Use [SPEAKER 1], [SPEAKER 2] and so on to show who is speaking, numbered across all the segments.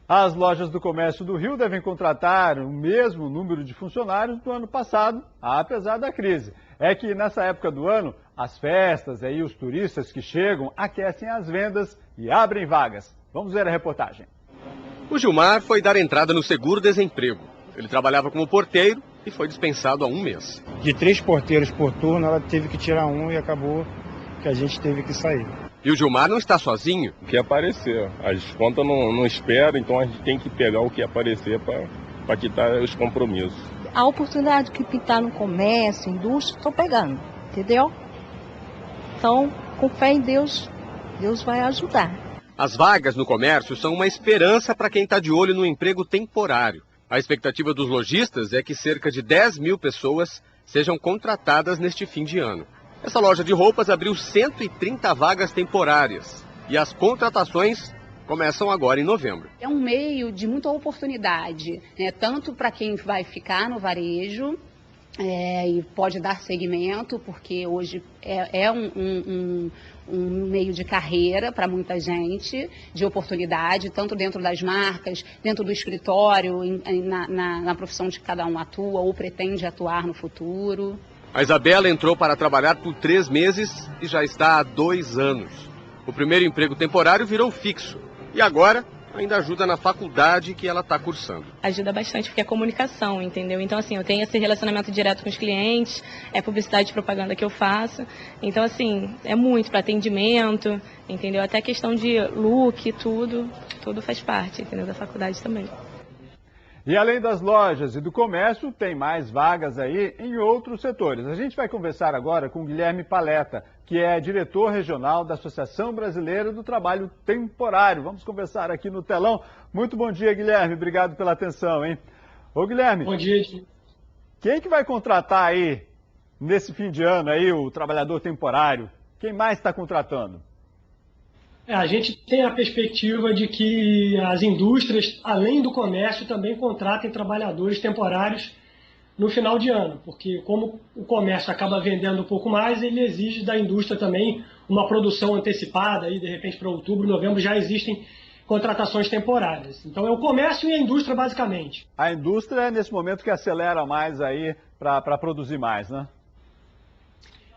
[SPEAKER 1] As lojas do comércio do Rio devem contratar o mesmo número de funcionários do ano passado, apesar da crise. É que nessa época do ano, as festas e os turistas que chegam aquecem as vendas e abrem vagas. Vamos ver a reportagem.
[SPEAKER 2] O Gilmar foi dar entrada no seguro-desemprego. Ele trabalhava como porteiro e foi dispensado há um mês.
[SPEAKER 3] De 3 porteiros por turno, ela teve que tirar um e acabou que a gente teve que sair.
[SPEAKER 2] E o Gilmar não está sozinho.
[SPEAKER 4] O que aparecer. As contas não esperam, então a gente tem que pegar o que aparecer para quitar os compromissos.
[SPEAKER 5] A oportunidade que pintar no comércio, indústria, estou pegando, entendeu? Então, com fé em Deus, Deus vai ajudar.
[SPEAKER 2] As vagas no comércio são uma esperança para quem está de olho no emprego temporário. A expectativa dos lojistas é que cerca de 10 mil pessoas sejam contratadas neste fim de ano. Essa loja de roupas abriu 130 vagas temporárias e as contratações começam agora em novembro.
[SPEAKER 6] É um meio de muita oportunidade, né? Tanto para quem vai ficar no varejo e pode dar segmento, porque hoje é um meio de carreira para muita gente, de oportunidade, tanto dentro das marcas, dentro do escritório, na profissão de cada um atua ou pretende atuar no futuro.
[SPEAKER 2] A Isabela entrou para trabalhar por 3 meses e já está há 2 anos. O primeiro emprego temporário virou fixo e agora ainda ajuda na faculdade que ela está cursando.
[SPEAKER 7] Ajuda bastante porque é comunicação, entendeu? Então, assim, eu tenho esse relacionamento direto com os clientes, é publicidade e propaganda que eu faço. Então, assim, é muito para atendimento, entendeu? Até questão de look, tudo faz parte, entendeu? Da faculdade também.
[SPEAKER 1] E além das lojas e do comércio, tem mais vagas aí em outros setores. A gente vai conversar agora com o Guilherme Paleta, que é diretor regional da Associação Brasileira do Trabalho Temporário. Vamos conversar aqui no telão. Muito bom dia, Guilherme. Obrigado pela atenção, hein? Ô, Guilherme.
[SPEAKER 8] Bom dia.
[SPEAKER 1] Quem que vai contratar aí, nesse fim de ano, aí, o trabalhador temporário? Quem mais está contratando?
[SPEAKER 8] A gente tem a perspectiva de que as indústrias, além do comércio, também contratem trabalhadores temporários no final de ano, porque como o comércio acaba vendendo um pouco mais, ele exige da indústria também uma produção antecipada, aí de repente para outubro, novembro já existem contratações temporárias. Então é o comércio e a indústria basicamente.
[SPEAKER 1] A indústria é nesse momento que acelera mais aí para produzir mais, né?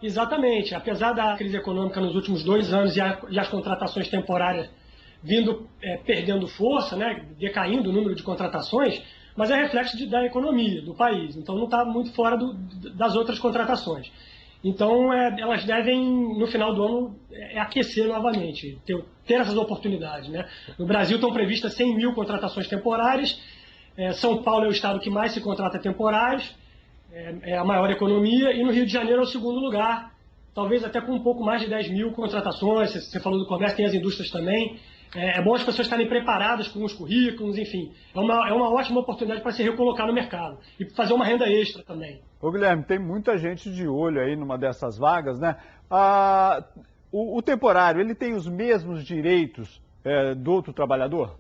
[SPEAKER 8] Exatamente. Apesar da crise econômica nos últimos 2 anos e as contratações temporárias perdendo força, né, decaindo o número de contratações, mas é reflexo da economia do país. Então não está muito fora das outras contratações. Então elas devem, no final do ano, aquecer novamente, ter essas oportunidades, né? No Brasil estão previstas 100 mil contratações temporárias. São Paulo é o estado que mais se contrata temporários. É a maior economia, e no Rio de Janeiro é o segundo lugar, talvez até com um pouco mais de 10 mil contratações. Você falou do comércio, tem as indústrias também. É bom as pessoas estarem preparadas com os currículos, enfim. É uma ótima oportunidade para se recolocar no mercado e fazer uma renda extra também.
[SPEAKER 1] Ô Guilherme, tem muita gente de olho aí numa dessas vagas, né? O temporário, ele tem os mesmos direitos do outro trabalhador?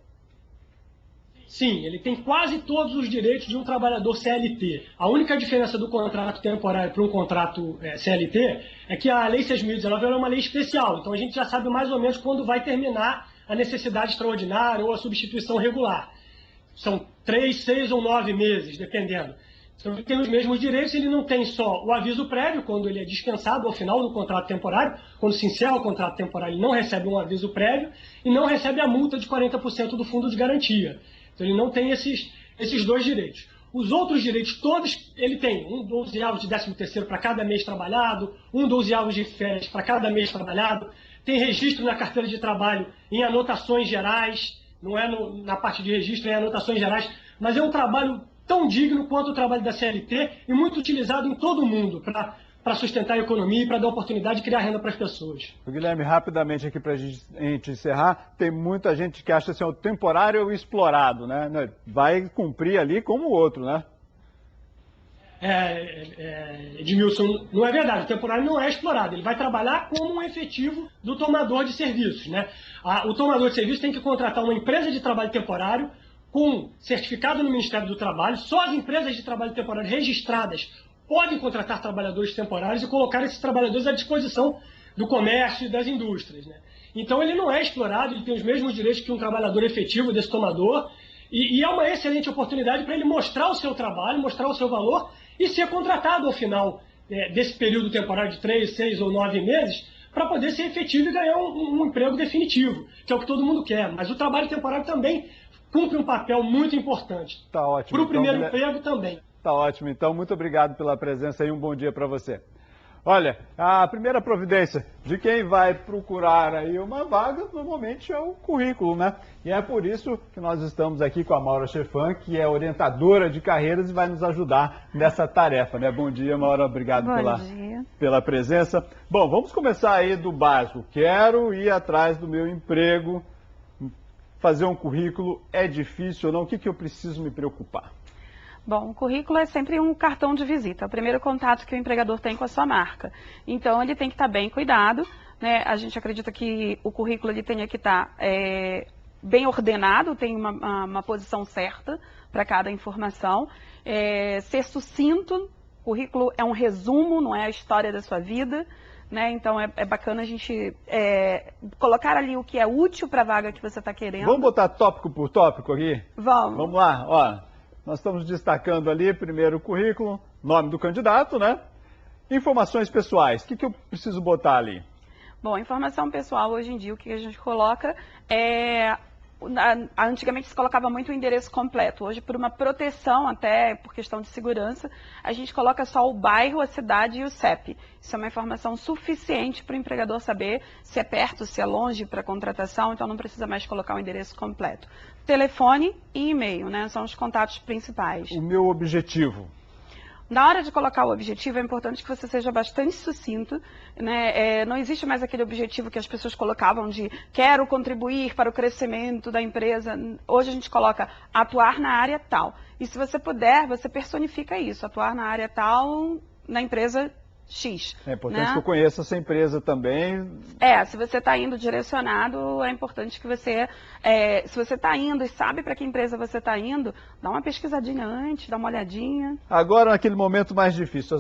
[SPEAKER 8] Sim, ele tem quase todos os direitos de um trabalhador CLT. A única diferença do contrato temporário para um contrato CLT é que a Lei 6.019 é uma lei especial, então a gente já sabe mais ou menos quando vai terminar a necessidade extraordinária ou a substituição regular. São 3, 6 ou 9 meses, dependendo. Então ele tem os mesmos direitos, ele não tem só o aviso prévio, quando ele é dispensado ao final do contrato temporário, quando se encerra o contrato temporário ele não recebe um aviso prévio e não recebe a multa de 40% do fundo de garantia. Então ele não tem esses 2 direitos. Os outros direitos todos, ele tem um 12º de 13º para cada mês trabalhado, um 12º de férias para cada mês trabalhado, tem registro na carteira de trabalho em anotações gerais, não é na parte de registro, é em anotações gerais, mas é um trabalho tão digno quanto o trabalho da CLT e muito utilizado em todo o mundo para sustentar a economia e para dar oportunidade de criar renda para as pessoas.
[SPEAKER 1] Guilherme, rapidamente aqui para a gente encerrar, tem muita gente que acha assim, o temporário é o explorado, né? Vai cumprir ali como o outro, né?
[SPEAKER 8] Edmilson, não é verdade, o temporário não é explorado, ele vai trabalhar como um efetivo do tomador de serviços, né? O tomador de serviços tem que contratar uma empresa de trabalho temporário com certificado no Ministério do Trabalho. Só as empresas de trabalho temporário registradas podem contratar trabalhadores temporários e colocar esses trabalhadores à disposição do comércio e das indústrias, né? Então ele não é explorado, ele tem os mesmos direitos que um trabalhador efetivo desse tomador, e é uma excelente oportunidade para ele mostrar o seu trabalho, mostrar o seu valor e ser contratado ao final desse período temporário de 3, 6 ou 9 meses, para poder ser efetivo e ganhar um emprego definitivo, que é o que todo mundo quer. Mas o trabalho temporário também cumpre um papel muito importante.
[SPEAKER 1] Tá ótimo.
[SPEAKER 8] Para o primeiro emprego também.
[SPEAKER 1] Tá ótimo, então. Muito obrigado pela presença e um bom dia para você. Olha, a primeira providência de quem vai procurar aí uma vaga, normalmente é o currículo, né? E é por isso que nós estamos aqui com a Maura Chefan, que é orientadora de carreiras e vai nos ajudar nessa tarefa, né? Bom dia, Maura, obrigado pela presença. Bom, vamos começar aí do básico. Quero ir atrás do meu emprego, fazer um currículo é difícil ou não? O que eu preciso me preocupar?
[SPEAKER 9] Bom, o currículo é sempre um cartão de visita, é o primeiro contato que o empregador tem com a sua marca. Então, ele tem que estar bem cuidado, né? A gente acredita que o currículo ele tenha que estar bem ordenado, tem uma posição certa para cada informação. Ser sucinto, o currículo é um resumo, não é a história da sua vida. Né? Então, é bacana a gente colocar ali o que é útil para a vaga que você está querendo.
[SPEAKER 1] Vamos botar tópico por tópico aqui?
[SPEAKER 9] Vamos.
[SPEAKER 1] Vamos lá, ó. Nós estamos destacando ali, primeiro, o currículo, nome do candidato, né? Informações pessoais, o que eu preciso botar ali?
[SPEAKER 9] Bom, informação pessoal, hoje em dia, o que a gente coloca antigamente se colocava muito o endereço completo. Hoje, por uma proteção, até por questão de segurança, a gente coloca só o bairro, a cidade e o CEP. Isso é uma informação suficiente para o empregador saber se é perto, se é longe para contratação, então não precisa mais colocar o endereço completo. Telefone e e-mail, né? São os contatos principais.
[SPEAKER 1] O meu objetivo.
[SPEAKER 9] Na hora de colocar o objetivo, é importante que você seja bastante sucinto, né? Não existe mais aquele objetivo que as pessoas colocavam de quero contribuir para o crescimento da empresa. Hoje a gente coloca atuar na área tal. E se você puder, você personifica isso, atuar na área tal, na empresa X.
[SPEAKER 1] É importante,
[SPEAKER 9] né?
[SPEAKER 1] Que eu conheça essa empresa também.
[SPEAKER 9] Se você está indo direcionado, é importante que você, se você está indo e sabe para que empresa você está indo, dá uma pesquisadinha antes, dá uma olhadinha.
[SPEAKER 1] Agora, naquele momento mais difícil,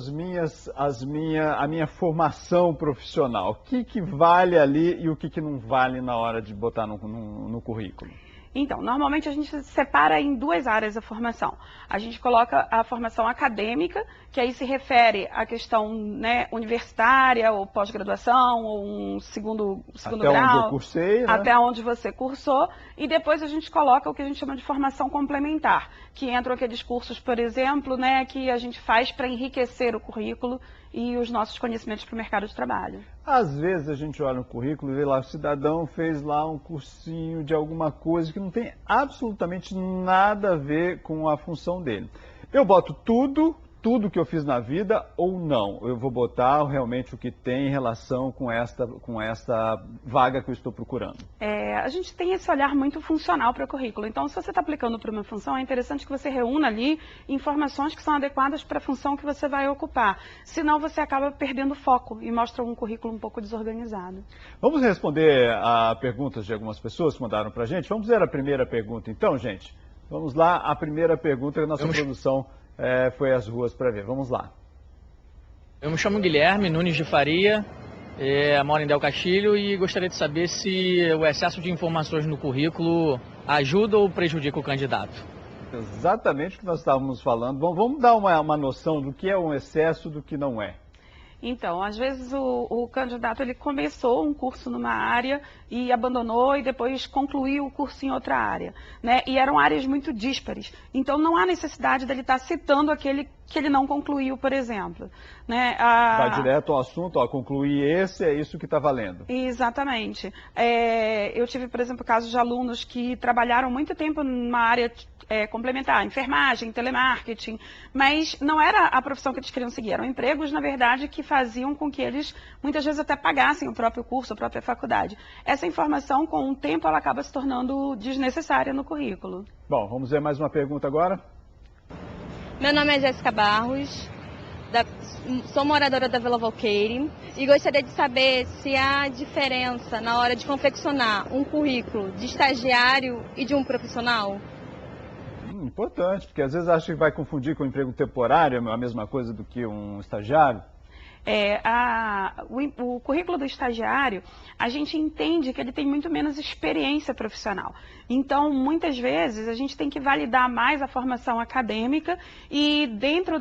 [SPEAKER 1] a minha formação profissional, o que vale ali e o que não vale na hora de botar no currículo?
[SPEAKER 9] Então, normalmente a gente separa em duas áreas a formação. A gente coloca a formação acadêmica, que aí se refere à questão, né, universitária, ou pós-graduação, ou um segundo grau.
[SPEAKER 1] Até onde eu cursei, né?
[SPEAKER 9] Até onde você cursou. E depois a gente coloca o que a gente chama de formação complementar, que entram aqueles cursos, por exemplo, né, que a gente faz para enriquecer o currículo e os nossos conhecimentos para o mercado de trabalho.
[SPEAKER 1] Às vezes a gente olha no currículo e vê lá, o cidadão fez lá um cursinho de alguma coisa que não tem absolutamente nada a ver com a função dele. Eu boto tudo que eu fiz na vida ou não? Eu vou botar realmente o que tem relação com esta vaga que eu estou procurando?
[SPEAKER 9] A gente tem esse olhar muito funcional para o currículo. Então, se você está aplicando para uma função, é interessante que você reúna ali informações que são adequadas para a função que você vai ocupar. Senão, você acaba perdendo foco e mostra um currículo um pouco desorganizado.
[SPEAKER 1] Vamos responder a perguntas de algumas pessoas que mandaram para a gente? Vamos ver a primeira pergunta então, gente? Vamos lá, a primeira pergunta que a nossa produção foi às ruas para ver. Vamos lá.
[SPEAKER 10] Eu me chamo Guilherme Nunes de Faria, moro em Del Castilho e gostaria de saber se o excesso de informações no currículo ajuda ou prejudica o candidato.
[SPEAKER 1] Exatamente o que nós estávamos falando. Bom, vamos dar uma noção do que é um excesso do que não é.
[SPEAKER 9] Então, às vezes o candidato ele começou um curso numa área e abandonou e depois concluiu o curso em outra área, né? E eram áreas muito díspares. Então, não há necessidade dele estar citando aquele que ele não concluiu, por exemplo, né?
[SPEAKER 1] Vai direto ao assunto, concluir esse, é isso que está valendo.
[SPEAKER 9] Exatamente. Eu tive, por exemplo, casos de alunos que trabalharam muito tempo numa área complementar, enfermagem, telemarketing, mas não era a profissão que eles queriam seguir, eram empregos, na verdade, que faziam com que eles, muitas vezes, até pagassem o próprio curso, a própria faculdade. Essa informação, com o tempo, ela acaba se tornando desnecessária no currículo.
[SPEAKER 1] Bom, vamos ver mais uma pergunta agora.
[SPEAKER 7] Meu nome é Jéssica Barros, sou moradora da Vila Valqueire e gostaria de saber se há diferença na hora de confeccionar um currículo de estagiário e de um profissional.
[SPEAKER 1] Importante, porque às vezes acha que vai confundir com um emprego temporário, a mesma coisa do que um estagiário.
[SPEAKER 9] O currículo do estagiário, a gente entende que ele tem muito menos experiência profissional. Então, muitas vezes, a gente tem que validar mais a formação acadêmica e, dentro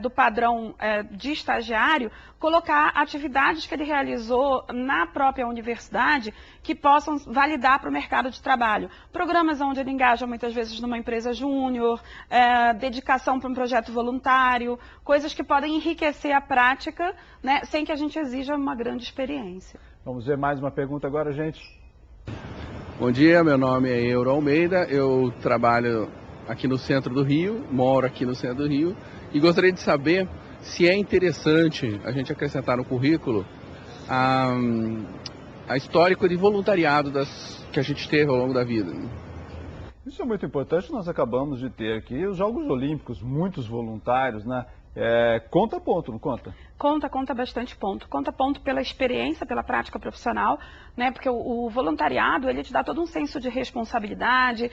[SPEAKER 9] do padrão de estagiário, colocar atividades que ele realizou na própria universidade que possam validar para o mercado de trabalho. Programas onde ele engaja, muitas vezes, numa empresa júnior, dedicação para um projeto voluntário, coisas que podem enriquecer a prática, né, sem que a gente exija uma grande experiência.
[SPEAKER 1] Vamos ver mais uma pergunta agora, gente.
[SPEAKER 11] Bom dia, meu nome é Euro Almeida, eu trabalho aqui no centro do Rio, moro aqui no centro do Rio e gostaria de saber se é interessante a gente acrescentar no currículo a histórico de voluntariado que a gente teve ao longo da vida.
[SPEAKER 1] Isso é muito importante, nós acabamos de ter aqui os Jogos Olímpicos, muitos voluntários, né? Conta ponto, não conta?
[SPEAKER 9] Conta bastante ponto. Conta ponto pela experiência, pela prática profissional, né? Porque o voluntariado, ele te dá todo um senso de responsabilidade,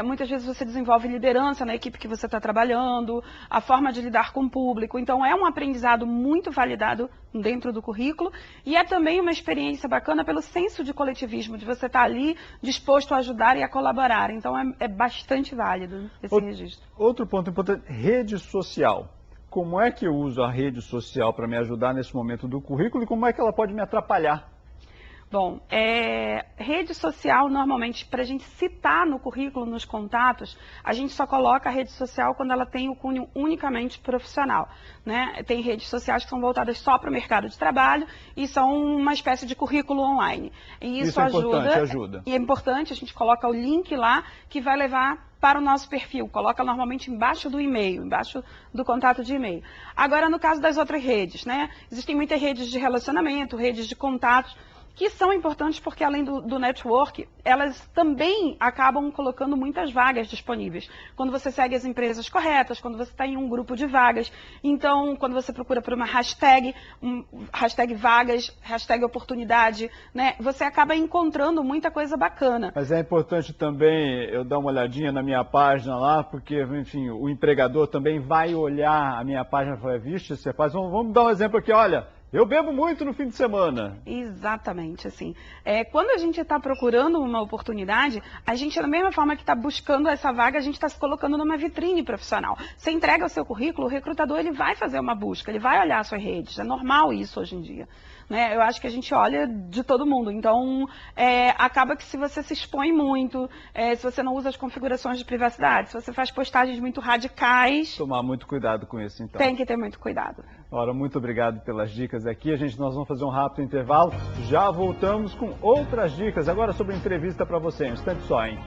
[SPEAKER 9] muitas vezes você desenvolve liderança na equipe que você está trabalhando, a forma de lidar com o público. Então, é um aprendizado muito validado dentro do currículo e é também uma experiência bacana pelo senso de coletivismo, de você estar ali disposto a ajudar e a colaborar. Então, é bastante válido esse registro.
[SPEAKER 1] Outro ponto importante, rede social. Como é que eu uso a rede social para me ajudar nesse momento do currículo e como é que ela pode me atrapalhar?
[SPEAKER 9] Bom, rede social, normalmente, para a gente citar no currículo, nos contatos, a gente só coloca a rede social quando ela tem o cunho unicamente profissional, né? Tem redes sociais que são voltadas só para o mercado de trabalho e são uma espécie de currículo online. E isso
[SPEAKER 1] ajuda.
[SPEAKER 9] E é importante, a gente coloca o link lá que vai levar para o nosso perfil, coloca normalmente embaixo do e-mail, embaixo do contato de e-mail. Agora, no caso das outras redes, né? Existem muitas redes de relacionamento, redes de contatos, que são importantes porque, além do network, elas também acabam colocando muitas vagas disponíveis. Quando você segue as empresas corretas, quando você está em um grupo de vagas. Então, quando você procura por uma hashtag vagas, hashtag oportunidade, né, você acaba encontrando muita coisa bacana.
[SPEAKER 1] Mas é importante também eu dar uma olhadinha na minha página lá, porque, enfim, o empregador também vai olhar a minha página e falar, vixe, você faz... Vamos dar um exemplo aqui, olha... Eu bebo muito no fim de semana.
[SPEAKER 9] Exatamente, assim. Quando a gente está procurando uma oportunidade, a gente, da mesma forma que está buscando essa vaga, a gente está se colocando numa vitrine profissional. Você entrega o seu currículo, o recrutador ele vai fazer uma busca, ele vai olhar as suas redes. É normal isso hoje em dia. Né? Eu acho que a gente olha de todo mundo. Então, acaba que se você se expõe muito, se você não usa as configurações de privacidade, se você faz postagens muito radicais...
[SPEAKER 1] Tomar muito cuidado com isso, então.
[SPEAKER 9] Tem que ter muito cuidado.
[SPEAKER 1] Ora, muito obrigado pelas dicas aqui. Nós vamos fazer um rápido intervalo. Já voltamos com outras dicas. Agora sobre entrevista para você. Um instante só, hein?